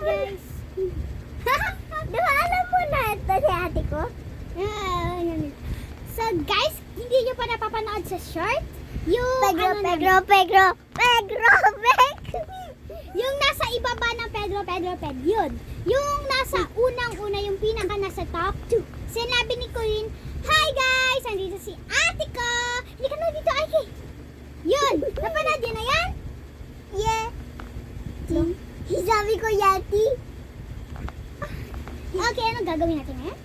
guys. Diba alam mo na ito si ate ko? So guys, hindi nyo pa napapanood sa short? Yung Pedro. yung nasa ibaba ng Pedro, yun. Yung nasa unang-una, yung pinaka nasa top 2. Sinabi ni Corinne, "Hi guys! Andito si ate ko! Hindi ka na dito, Ike!" Yun! Napanood yun na yan? Yeah. Sabi ko yati. Okay, anong gagawin natin ngayon?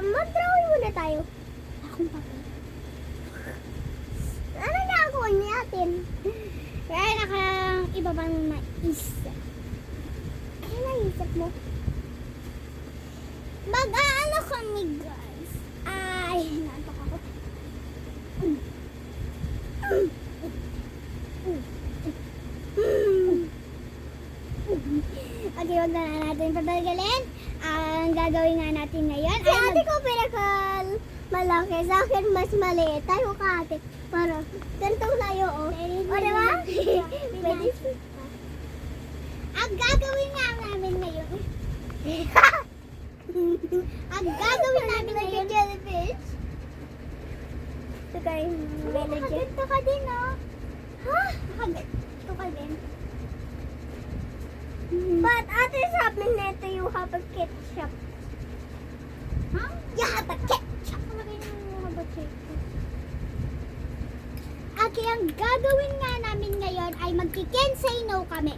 Mag-drawing muna tayo. Akong papel. Ano na ako natin? Kaya nakang ibabang naisip. Ano naisip mo? Mag-aano kami guys? Ay, naantok ako. Okay, wag na natin patagalin. Ang gagawin nga natin ngayon Si ate ko pinakal malaki. Sa akin mas maliit. Tayo ka ate. Para, ganito layo oh. O diba? Pwede. Ang gagawin nga namin ngayon. Ang gagawin namin ngayon. Jellyfish. Ito kayo. Nakaganto ka din, oh. Ha? Nakaganto ka din. But ate sabi nito you have a ketchup. Ha? You have a ketchup. Talaga yung mga check. Okay, ang gagawin nga namin ngayon ay magki-can-say no kami.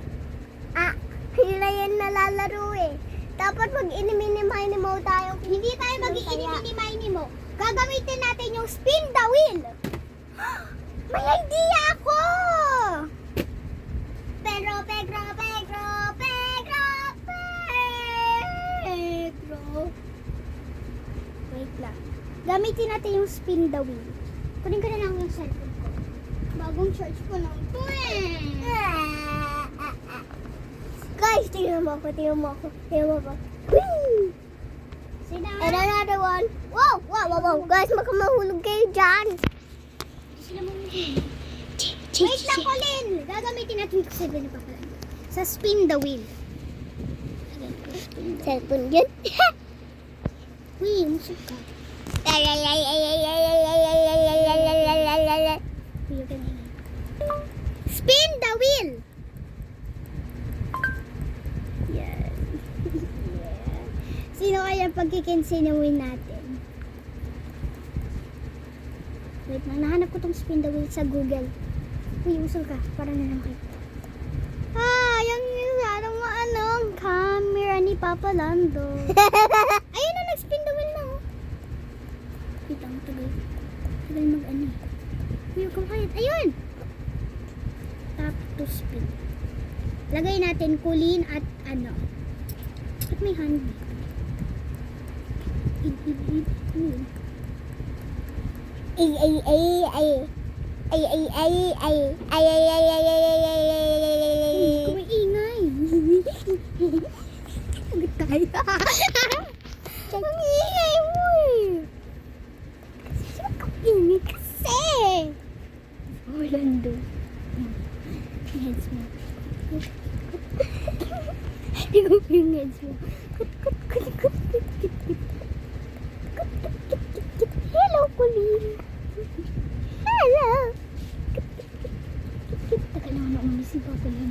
Hila yan nalalaro eh. Dapat pag inimini-mini mo tayo. Hindi tayo mag-i-ini-mini mo. Gagamitin natin yung spin the wheel. May idea ako! Pedro. Wait lang. Gamitin natin yung spin the wheel. Kunin ko na lang yung cellphone ko. Bagong charge ko lang ito eh. Guys, tingnan mo ako. Whee! Sina? And another one. Wow. Guys, baka mahulog kayo dyan. Sila mo Wait lang, Colin! Gagamitin natin ito sa sa spin the wheel. Cellphone yun. Uy, musik ka. Uy, spin the wheel! Yan. Sino kaya pagkikinsinawin natin? Wait lang, nahanap ko tong spin the wheel sa Google. Uy, usul ka. Para na lang kayo. Yung anong camera ni Papa Lando. Ayun na, nag-spin the wheel na. Oh. Wait lang, tagal mag-ano. Uy, huwag kang kayat. Ayun! Tap to spin. Lagay natin kulin at ano. At may hand. Kumaingay. Agad tayo. Ang ingay mo eh. Sino ka ingay kasi? Orlando. Heads mo. Ikaw yung heads mo. Hello, Colleen. Hello. Taka lang na umisip pa pala.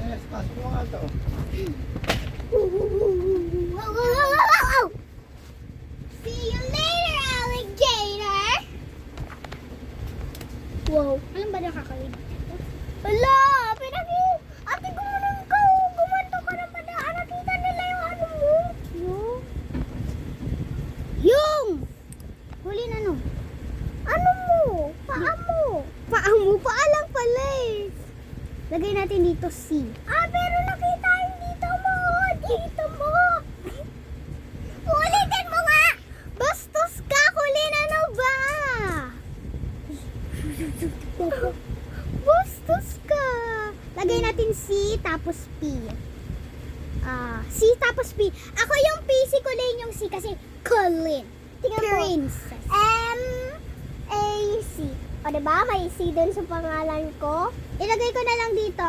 Yes, pasok mo nga ito. See you later, alligator! Wow, anong ba nakakawin? Wala! Ate, gumanong ka! Gumanto ka naman na! Nakita nila yung ano mo! Yung! Huli na no? Ano mo? Paa mo! Paa mo? Paa lang pala eh. Lagay natin dito C. Pero nakita yung dito mo! Dito mo! Ulitin mo nga! Bastos ka, Colin! Ano ba? Bastos ka! Lagay natin C tapos P. C tapos P. Ako yung P, si Colin yung C kasi Colin. Tingnan mo. Princess. M-A-C. O diba? May C dun sa pangalan ko. Ilagay ko na lang dito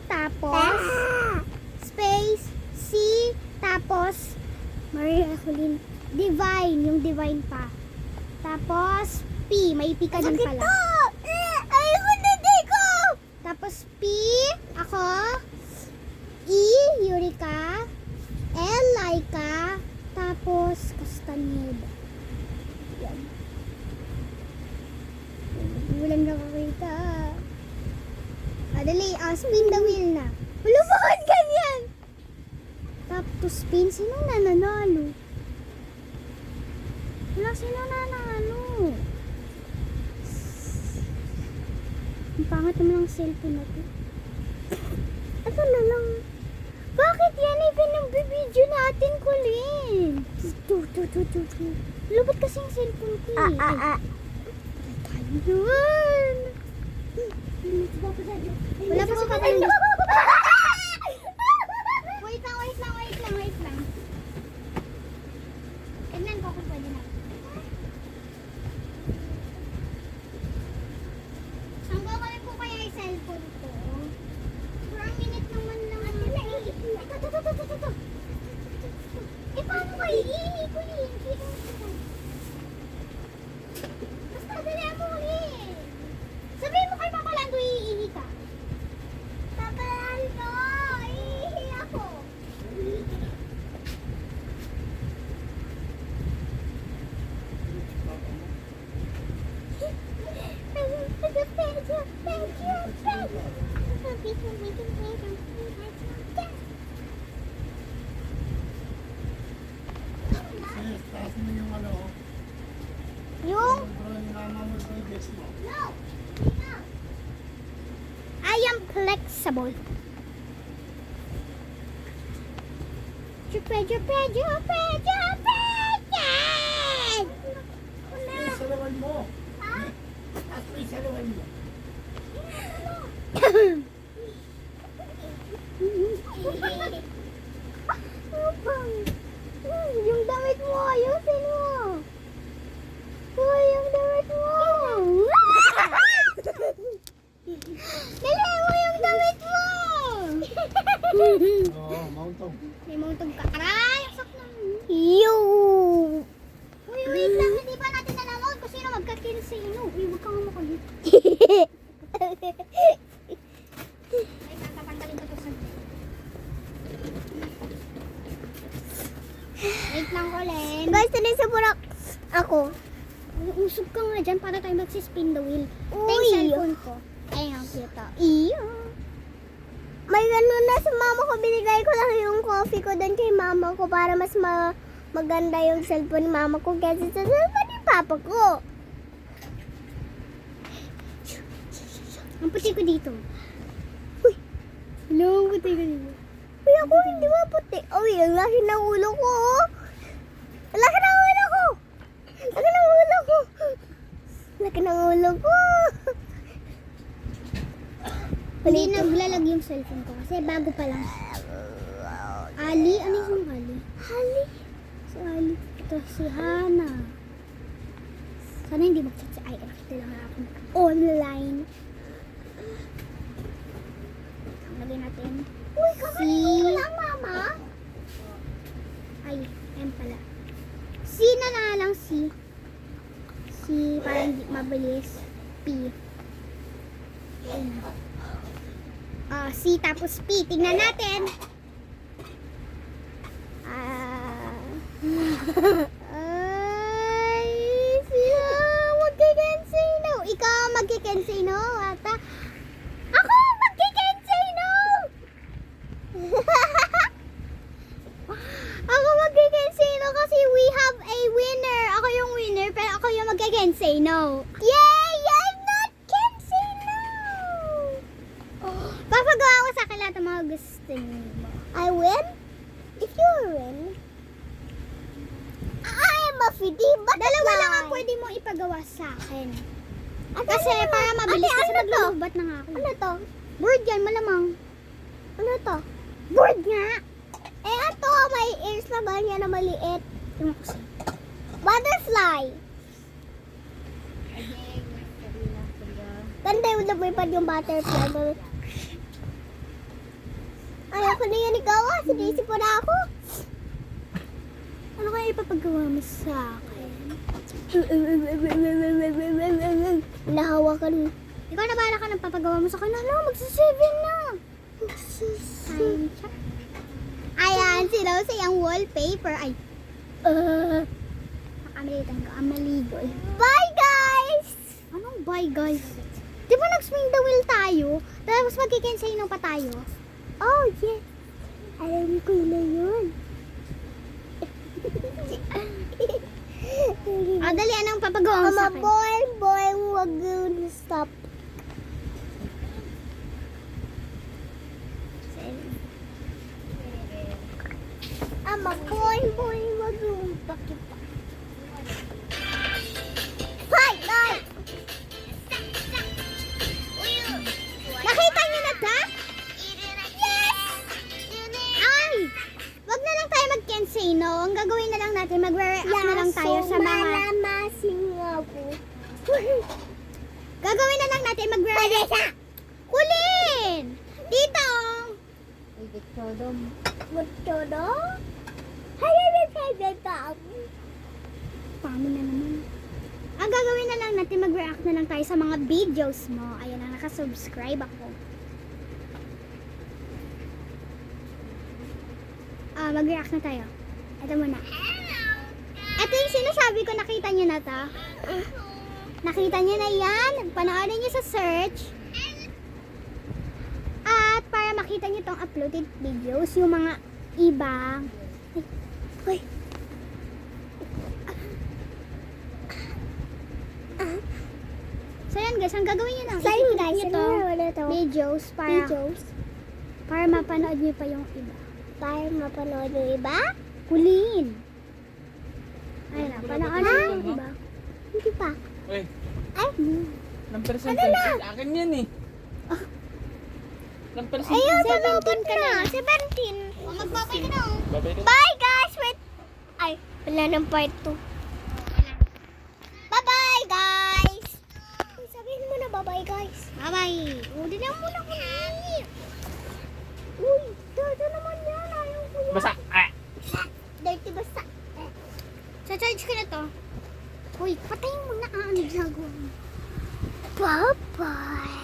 tapos space, C, tapos Maria Ecolin, divine, yung divine pa. Tapos P, may P ka din pala. Ay, hindi ko! Tapos P, ako, E, Eureka, L, Laika, tapos Castaneda. Yan. Walang nakakita. Dali, spin the wheel na. Wala, bakit ganyan? Tapos spin, sino nananalo? Wala, sino nananalo? Ang pangat naman ang cellphone na to. Ito na lang. Bakit yan ay pinagbibideo natin, Colin? Lubot kasi yung cellphone ko eh. Tayo naman. Wala pa sa patayin. Wait lang. Tignan ko kung pwede na. Ang gagawin ko kaya yung cellphone ko. For a minute naman lang. Ito. Eh, paano kayo? Iihi ko yun. Basta, dali mo ulit. Sabihin mo kay Papa Lando, iihi ka. Papa Lando, iihi ako. Sis, taas mo yung ano. Yung Yung mama mo sa ibig mo. I am flexible. Jupe. Taas salawan mo. Taas mo yung salawan mo. Yung damit mo, ayusin mo. Uy, yung damit mo. Dali mo yung damit mo. Oo, mauntong. May mauntog ka. Aray, aksak na. You! Uy, wait lang. Hindi pa natin nanonood kung sino magka-kinsino. Uy, huwag kang makulit. Ay, tatanggalin ko to sa... Wait lang ko, Len. Guys, tuloy sa burak. Ako. Usog ka nga dyan para tayo magsispin the wheel. Uy. Take cellphone ko. Ay, ang cute. Iyo. May gano'n na sa mama ko. Binigay ko lang yung coffee ko doon kay mama ko para mas maganda yung cellphone ni mama ko kaysa sa cellphone ni papa ko. Ang puti ko dito. Uy. Hello, ang puti ko dito. Uy, ako hindi ba puti? Uy, ang laki ng ulo ko. Oh. Ang laki ng ulo ko. Laki ng ulo ko. Laki ng ulo ko. Hindi naglalag yung cellphone ko kasi bago pa lang. Ali? Ano yung Ali? Hali. Si Ali. Ito si Hana. Sana hindi mag-chat si IF. Lang ako online. Lagyan natin. Uy, kakainin ko lang, mama. Ay, M pala. C na lang C. C para hindi mabilis. P. C tapos P. Tingnan natin. Ay, siya magkikensino. Ikaw magkikensino, ata. Ako magkikensino. Ako magkikensino kasi we have a winner. Ako yung winner, pero ako yung magkikensino. Yay! I'm not kensino! Papagawa ko sa akin lahat ng mga gusto niyo. I win? If you win, I am a fidi butterfly. Dalawa lang ang pwede mo ipagawa sa akin. Kasi ano para mabilis, kasi ano to? maglulubat na nga ako. Ano to? Bird yan, malamang. Ano to? Bird nga! Eh, ito, may ears naman yan na maliit. Yung kasi. Butterfly. Ganda yung lumipad yung butterfly. Ayoko na yan igawa. Sinisipon na ako. Ano kaya ipapagawa mo sa akin? Nahawakan mo. Ikaw na bahala ka ng papagawa mo sa akin. Hala, magsa-7 na. Time check. Ayan, sila sa yung wallpaper. Ay, nakamalitan ko. Ang maligoy. Bye, guys! Anong bye, guys? Di ba nag-swing the wheel tayo? Tapos magkikensay pa tayo? Oh, yes. Alam ko na yun. Dali, anong papagawa mo sa Ama, akin? boy, wag yun. Stop. Ama, boy, wag yun. Pakipa. Hi, guys! Nakita niyo na ta? Yes! Ay! Wag na lang tayo mag-kensay, no? Ang gagawin na lang natin, magre-react na lang tayo sa mga... Malamasing ako. Gagawin na lang natin, magre-react... Kulin! Dito! Magtodo? Hay, Paano na naman? Ang gagawin na lang natin, mag-react na lang tayo sa mga videos mo. Ayan na, nakasubscribe ako. Mag-react na tayo. Ito muna. Ito yung sinasabi ko, nakita nyo na ta. Nakita nyo na yan. Panoorin nyo sa search. At para makita nyo tong uploaded videos, yung mga ibang... Hoy. So yan guys, ang gagawin nyo lang, Saan, i-click guys? nyo Ano to, na wala to? videos, Videos. para mapanood nyo pa yung iba. Para mapanood yung iba? Kulin! Ayun na, panoorin nyo yung iba. Hindi pa. Uy, Ay, ng percentage. Akin yan eh. Ng percentage. ayun, 17 panood ka na. 17. Magbabay ka na. Babay ka. Bye, guys! Wait. Ay, wala ng part 2. Bye-bye, guys! Sabihin mo na bye-bye, guys. Bye-bye! Udi na muna ko. Uy, dada naman yan. Ayaw ko yan. Basa. Ah. Dirty basta. Sa-charge ko na to. Uy, patayin mo na. Ano ginagawa mo? Bye-bye.